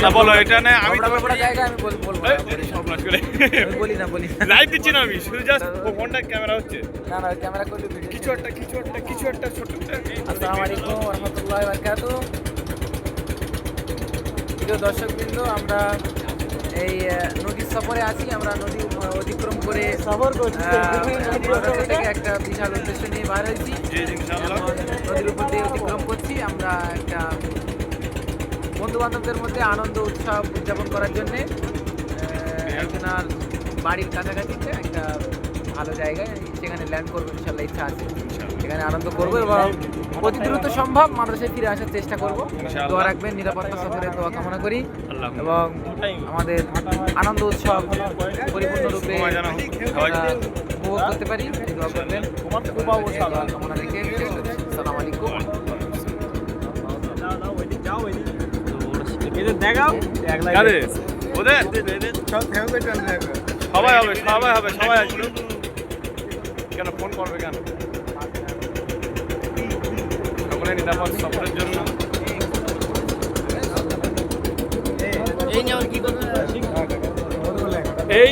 না বলো এটা না আমি বড় বড় জায়গা আমি বলবো না, বলি না লাইভ দিচ্ছি না আমি শুধু জাস্ট ফোনটা ক্যামেরা হচ্ছে না না ক্যামেরা করলে ভিডিও কিছু একটা ছোট আসসালামু আলাইকুম ওয়া রাহমাতুল্লাহি ওয়া বারাকাতুহু। প্রিয় দর্শকবৃন্দ, আমরা এই নদীর সফরে আছি। আমরা নদী অতিক্রম করে সফর করছি থেকে একটা বিশাল উদ্দেশ্য নিয়ে বার হয়েছি। নদীর উপর দিয়ে অতিক্রম করছি আমরা একটা বন্ধু বান্ধবদের মধ্যে আনন্দ উৎসব উদযাপন করার জন্যে একজনের বাড়ির কাছাকাছিতে একটা ভালো জায়গায় সেখানে ল্যান্ড করবো ইনশাল্লাহ, ইচ্ছা আছে। সেখানে আনন্দ করবো এবং অতি দ্রুত সম্ভব মাদ্রাসায় ফিরে আসার চেষ্টা করবো। দোয়া রাখবেন, নিরাপত্তা সফরে দোয়া কামনা করি এবং আমাদের আনন্দ উৎসব পরিপূর্ণরূপে উপভোগ করতে পারি। দোয়া করবেন, কামনা রেখে আসসালামু আলাইকুম। সবাই আসবে কেন ফোন করবে কেন সকলে নিরাপদ সফরের জন্য এই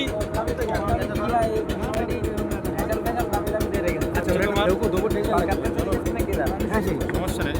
সমস্যা নেই।